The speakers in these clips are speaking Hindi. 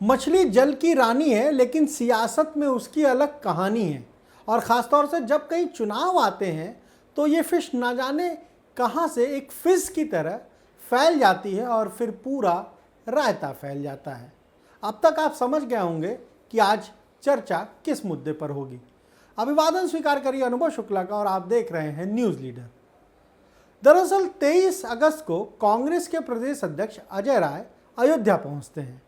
मछली जल की रानी है, लेकिन सियासत में उसकी अलग कहानी है। और ख़ासतौर से जब कहीं चुनाव आते हैं तो ये फिश ना जाने कहाँ से एक फिश की तरह फैल जाती है और फिर पूरा रायता फैल जाता है। अब तक आप समझ गए होंगे कि आज चर्चा किस मुद्दे पर होगी। अभिवादन स्वीकार करिए अनुभव शुक्ला का और आप देख रहे हैं न्यूज़ लीडर। दरअसल 23 अगस्त को कांग्रेस के प्रदेश अध्यक्ष अजय राय अयोध्या पहुंचते हैं।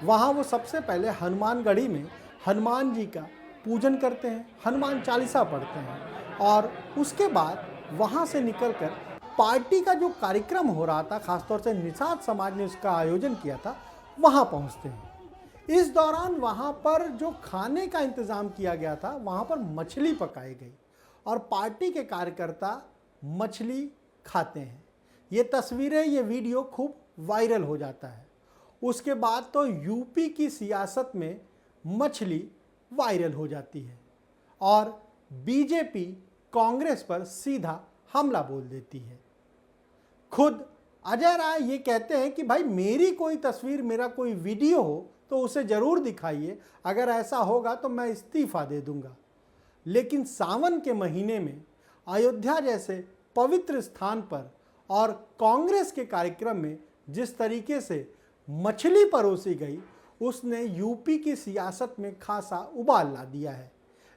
वहां वो सबसे पहले हनुमानगढ़ी में हनुमान जी का पूजन करते हैं, हनुमान चालीसा पढ़ते हैं और उसके बाद वहां से निकलकर पार्टी का जो कार्यक्रम हो रहा था, खासतौर से निषाद समाज ने उसका आयोजन किया था, वहां पहुंचते हैं। इस दौरान वहां पर जो खाने का इंतजाम किया गया था, वहां पर मछली पकाई गई और पार्टी के कार्यकर्ता मछली खाते हैं। ये तस्वीरें, ये वीडियो खूब वायरल हो जाता है। उसके बाद तो यूपी की सियासत में मछली वायरल हो जाती है और बीजेपी कांग्रेस पर सीधा हमला बोल देती है। खुद अजय राय ये कहते हैं कि भाई मेरी कोई तस्वीर, मेरा कोई वीडियो हो तो उसे ज़रूर दिखाइए, अगर ऐसा होगा तो मैं इस्तीफा दे दूंगा। लेकिन सावन के महीने में अयोध्या जैसे पवित्र स्थान पर और कांग्रेस के कार्यक्रम में जिस तरीके से मछली परोसी गई, उसने यूपी की सियासत में खासा उबाल ला दिया है।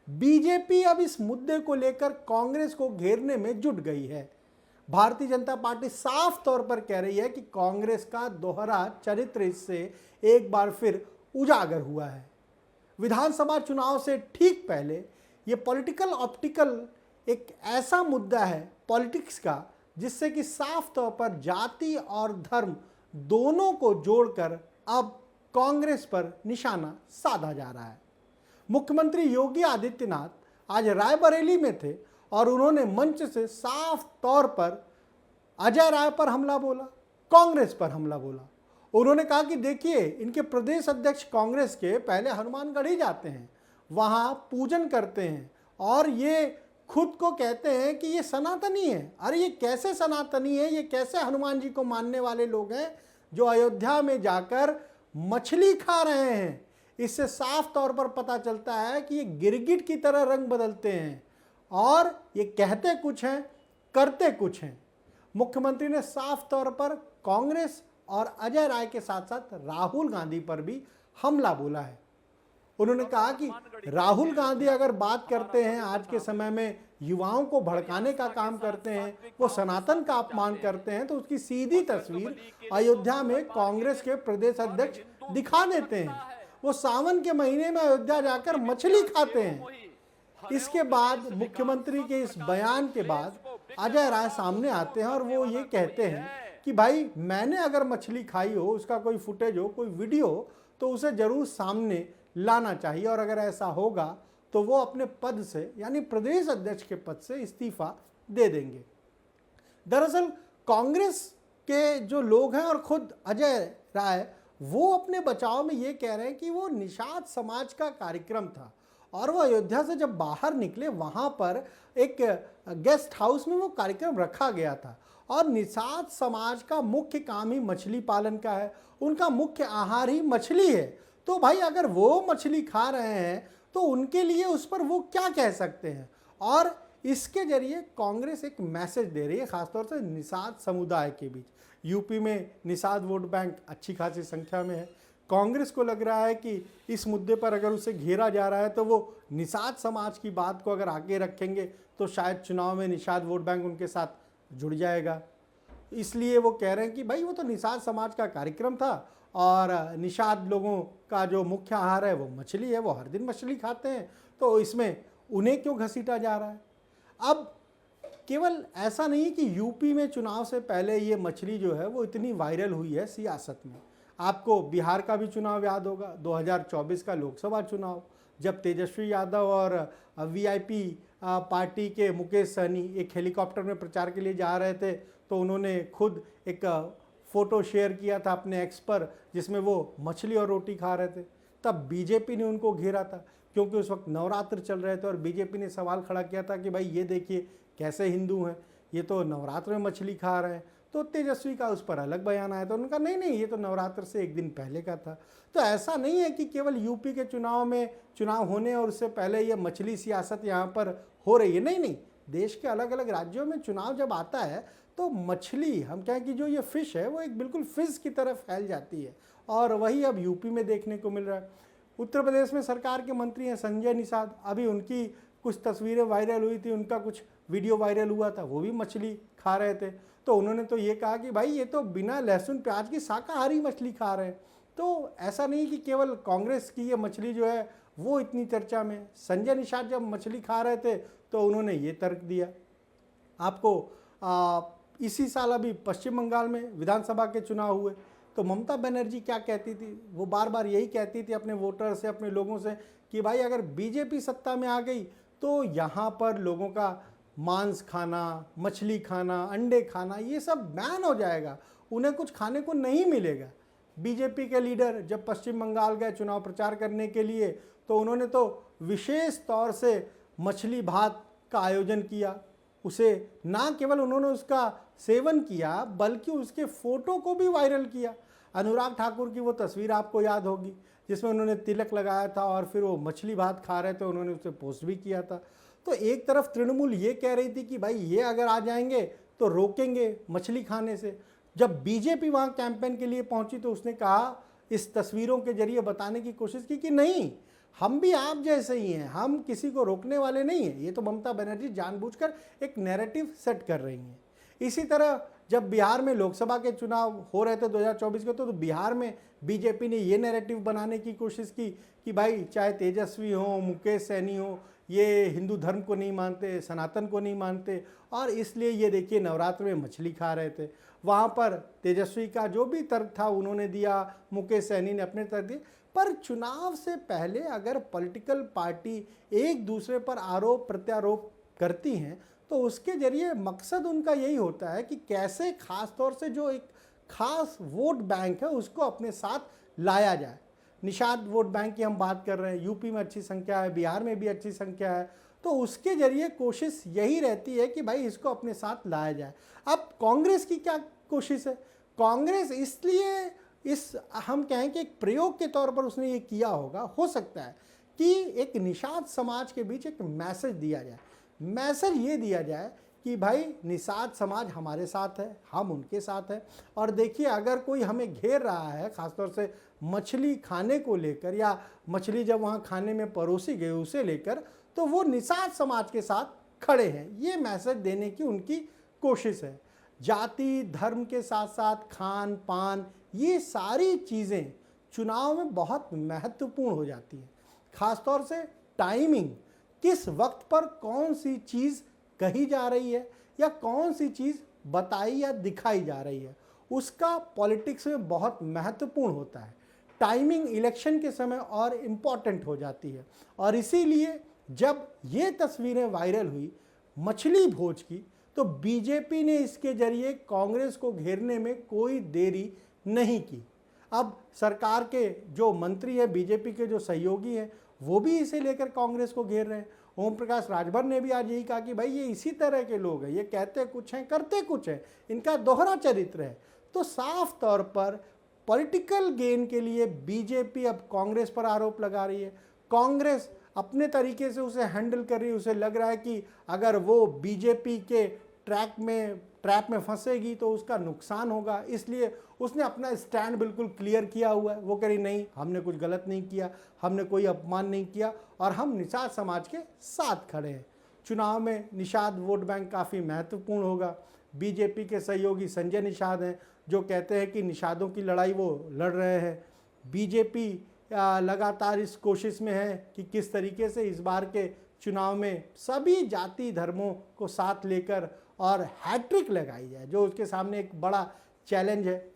बीजेपी अब इस मुद्दे को लेकर कांग्रेस को घेरने में जुट गई है। भारतीय जनता पार्टी साफ तौर पर कह रही है कि कांग्रेस का दोहरा चरित्र इससे एक बार फिर उजागर हुआ है। विधानसभा चुनाव से ठीक पहले ये पॉलिटिकल ऑप्टिकल एक ऐसा मुद्दा है पॉलिटिक्स का, जिससे कि साफ तौर पर जाति और धर्म दोनों को जोड़कर अब कांग्रेस पर निशाना साधा जा रहा है। मुख्यमंत्री योगी आदित्यनाथ आज रायबरेली में थे और उन्होंने मंच से साफ तौर पर अजय राय पर हमला बोला, कांग्रेस पर हमला बोला। उन्होंने कहा कि देखिए, इनके प्रदेश अध्यक्ष कांग्रेस के पहले हनुमानगढ़ी जाते हैं, वहां पूजन करते हैं और ये खुद को कहते हैं कि ये सनातनी है। अरे ये कैसे सनातनी है, ये कैसे हनुमान जी को मानने वाले लोग हैं जो अयोध्या में जाकर मछली खा रहे हैं। इससे साफ तौर पर पता चलता है कि ये गिरगिट की तरह रंग बदलते हैं और ये कहते कुछ हैं, करते कुछ हैं। मुख्यमंत्री ने साफ तौर पर कांग्रेस और अजय राय के साथ साथ राहुल गांधी पर भी हमला बोला है। उन्होंने कहा कि राहुल गांधी अगर बात करते हैं, आज के समय में युवाओं को भड़काने का काम करते हैं, वो सनातन का अपमान करते हैं, तो उसकी सीधी तस्वीर अयोध्या में कांग्रेस के प्रदेश अध्यक्ष दिखा देते हैं। वो सावन के महीने में अयोध्या जाकर मछली खाते हैं। इसके बाद मुख्यमंत्री के इस बयान के बाद अजय राय सामने आते हैं और वो ये कहते हैं कि भाई मैंने अगर मछली खाई हो, उसका कोई फुटेज हो, कोई वीडियो हो, तो उसे जरूर सामने लाना चाहिए और अगर ऐसा होगा तो वो अपने पद से, यानी प्रदेश अध्यक्ष के पद से इस्तीफा दे देंगे। दरअसल कांग्रेस के जो लोग हैं और खुद अजय राय, वो अपने बचाव में ये कह रहे हैं कि वो निषाद समाज का कार्यक्रम था और वो अयोध्या से जब बाहर निकले, वहाँ पर एक गेस्ट हाउस में वो कार्यक्रम रखा गया था और निषाद समाज का मुख्य काम ही मछली पालन का है, उनका मुख्य आहार ही मछली है। तो भाई अगर वो मछली खा रहे हैं तो उनके लिए उस पर वो क्या कह सकते हैं। और इसके जरिए कांग्रेस एक मैसेज दे रही है, खासतौर से निषाद समुदाय के बीच। यूपी में निषाद वोट बैंक अच्छी खासी संख्या में है। कांग्रेस को लग रहा है कि इस मुद्दे पर अगर उसे घेरा जा रहा है तो वो निषाद समाज की बात को अगर आगे रखेंगे तो शायद चुनाव में निषाद वोट बैंक उनके साथ जुड़ जाएगा। इसलिए वो कह रहे हैं कि भाई वो तो निषाद समाज का कार्यक्रम था और निषाद लोगों का जो मुख्य आहार है वो मछली है, वो हर दिन मछली खाते हैं, तो इसमें उन्हें क्यों घसीटा जा रहा है। अब केवल ऐसा नहीं कि यूपी में चुनाव से पहले ये मछली जो है वो इतनी वायरल हुई है सियासत में। आपको बिहार का भी चुनाव याद होगा, 2024 का लोकसभा चुनाव, जब तेजस्वी यादव और वीआईपी पार्टी के मुकेश सहनी एक हेलीकॉप्टर में प्रचार के लिए जा रहे थे, तो उन्होंने खुद एक फ़ोटो शेयर किया था अपने एक्स पर, जिसमें वो मछली और रोटी खा रहे थे। तब बीजेपी ने उनको घेरा था, क्योंकि उस वक्त नवरात्र चल रहे थे और बीजेपी ने सवाल खड़ा किया था कि भाई ये देखिए कैसे हिंदू हैं, ये तो नवरात्र में मछली खा रहे हैं। तो तेजस्वी का उस पर अलग बयान आया था। उन्होंने कहा नहीं नहीं, ये तो नवरात्र से एक दिन पहले का था। तो ऐसा नहीं है कि केवल यूपी के चुनाव में चुनाव होने और उससे पहले ये मछली सियासत यहाँ पर हो रही है। नहीं नहीं, देश के अलग अलग राज्यों में चुनाव जब आता है तो मछली, हम कहें कि जो ये फिश है वो एक बिल्कुल फिश की तरह फैल जाती है, और वही अब यूपी में देखने को मिल रहा है। उत्तर प्रदेश में सरकार के मंत्री हैं संजय निषाद, अभी उनकी कुछ तस्वीरें वायरल हुई थी, उनका कुछ वीडियो वायरल हुआ था, वो भी मछली खा रहे थे। तो उन्होंने तो ये कहा कि भाई ये तो बिना लहसुन प्याज की शाकाहारी मछली खा रहे हैं। तो ऐसा नहीं कि केवल कांग्रेस की ये मछली जो है वो इतनी चर्चा में। संजय निषाद जब मछली खा रहे थे तो उन्होंने ये तर्क दिया। आपको इसी साल अभी पश्चिम बंगाल में विधानसभा के चुनाव हुए तो ममता बनर्जी क्या कहती थी, वो बार बार यही कहती थी अपने वोटर से, अपने लोगों से कि भाई अगर बीजेपी सत्ता में आ गई तो यहाँ पर लोगों का मांस खाना, मछली खाना, अंडे खाना ये सब बैन हो जाएगा, उन्हें कुछ खाने को नहीं मिलेगा। बीजेपी के लीडर जब पश्चिम बंगाल गए चुनाव प्रचार करने के लिए तो उन्होंने तो विशेष तौर से मछली भात का आयोजन किया। उसे ना केवल उन्होंने उसका सेवन किया बल्कि उसके फोटो को भी वायरल किया। अनुराग ठाकुर की वो तस्वीर आपको याद होगी जिसमें उन्होंने तिलक लगाया था और फिर वो मछली भात खा रहे थे, उन्होंने उसे पोस्ट भी किया था। तो एक तरफ तृणमूल ये कह रही थी कि भाई ये अगर आ जाएंगे तो रोकेंगे मछली खाने से। जब बीजेपी वहाँ कैंपेन के लिए पहुंची तो उसने कहा, इस तस्वीरों के जरिए बताने की कोशिश की कि नहीं, हम भी आप जैसे ही हैं, हम किसी को रोकने वाले नहीं हैं। ये तो ममता बनर्जी जानबूझकर एक नैरेटिव सेट कर रही हैं। इसी तरह जब बिहार में लोकसभा के चुनाव हो रहे थे 2024 के, तो बिहार में बीजेपी ने ये नैरेटिव बनाने की कोशिश की कि भाई चाहे तेजस्वी हो, मुकेश सहनी हो, ये हिंदू धर्म को नहीं मानते, सनातन को नहीं मानते, और इसलिए ये देखिए नवरात्र में मछली खा रहे थे। वहाँ पर तेजस्वी का जो भी तर्क था उन्होंने दिया, मुकेश सहनी ने अपने तर्क दिए। पर चुनाव से पहले अगर पॉलिटिकल पार्टी एक दूसरे पर आरोप प्रत्यारोप करती हैं तो उसके जरिए मकसद उनका यही होता है कि कैसे खास तौर से जो एक खास वोट बैंक है उसको अपने साथ लाया जाए। निषाद वोट बैंक की हम बात कर रहे हैं, यूपी में अच्छी संख्या है, बिहार में भी अच्छी संख्या है, तो उसके जरिए कोशिश यही रहती है कि भाई इसको अपने साथ लाया जाए। अब कांग्रेस की क्या कोशिश है? कांग्रेस इसलिए हम कहें कि एक प्रयोग के तौर पर उसने ये किया होगा, हो सकता है कि एक निषाद समाज के बीच एक मैसेज दिया जाए। मैसेज ये दिया जाए कि भाई निषाद समाज हमारे साथ है, हम उनके साथ हैं, और देखिए अगर कोई हमें घेर रहा है खासतौर से मछली खाने को लेकर या मछली जब वहाँ खाने में परोसी गई उसे लेकर, तो वो निषाद समाज के साथ खड़े हैं। ये मैसेज देने की उनकी कोशिश है। जाति धर्म के साथ साथ खान पान ये सारी चीज़ें चुनाव में बहुत महत्वपूर्ण हो जाती हैं। खासतौर से टाइमिंग, किस वक्त पर कौन सी चीज़ कही जा रही है या कौन सी चीज़ बताई या दिखाई जा रही है, उसका पॉलिटिक्स में बहुत महत्वपूर्ण होता है। टाइमिंग इलेक्शन के समय और इम्पॉर्टेंट हो जाती है, और इसीलिए जब ये तस्वीरें वायरल हुई मछली भोज की तो बीजेपी ने इसके जरिए कांग्रेस को घेरने में कोई देरी नहीं की। अब सरकार के जो मंत्री हैं, बीजेपी के जो सहयोगी हैं, वो भी इसे लेकर कांग्रेस को घेर रहे हैं। ओम प्रकाश राजभर ने भी आज यही कहा कि भाई ये इसी तरह के लोग हैं, ये कहते कुछ हैं करते कुछ हैं, इनका दोहरा चरित्र है। तो साफ तौर पर पॉलिटिकल गेन के लिए बीजेपी अब कांग्रेस पर आरोप लगा रही है। कांग्रेस अपने तरीके से उसे हैंडल कर रही है। उसे लग रहा है कि अगर वो बीजेपी के ट्रैप में फंसेगी तो उसका नुकसान होगा, इसलिए उसने अपना स्टैंड बिल्कुल क्लियर किया हुआ है। वो कह रही नहीं, हमने कुछ गलत नहीं किया, हमने कोई अपमान नहीं किया और हम निषाद समाज के साथ खड़े हैं। चुनाव में निषाद वोट बैंक काफ़ी महत्वपूर्ण होगा। बीजेपी के सहयोगी संजय निषाद हैं जो कहते हैं कि निषादों की लड़ाई वो लड़ रहे हैं। बीजेपी लगातार इस कोशिश में है कि किस तरीके से इस बार के चुनाव में सभी जाति धर्मों को साथ लेकर और हैट्रिक लगाई जाए, जो उसके सामने एक बड़ा चैलेंज है।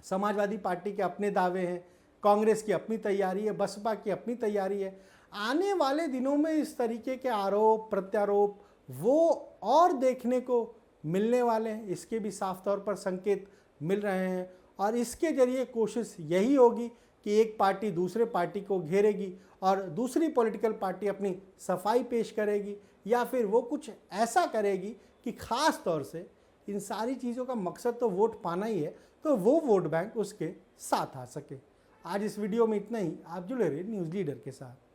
समाजवादी पार्टी के अपने दावे हैं, कांग्रेस की अपनी तैयारी है, बसपा की अपनी तैयारी है। आने वाले दिनों में इस तरीके के आरोप प्रत्यारोप वो और देखने को मिलने वाले हैं, इसके भी साफ तौर पर संकेत मिल रहे हैं। और इसके जरिए कोशिश यही होगी कि एक पार्टी दूसरे पार्टी को घेरेगी और दूसरी पॉलिटिकल पार्टी अपनी सफाई पेश करेगी, या फिर वो कुछ ऐसा करेगी कि ख़ास तौर से इन सारी चीज़ों का मकसद तो वोट पाना ही है, तो वो वोट बैंक उसके साथ आ सके। आज इस वीडियो में इतना ही। आप जुड़े रहिए न्यूज़ लीडर के साथ।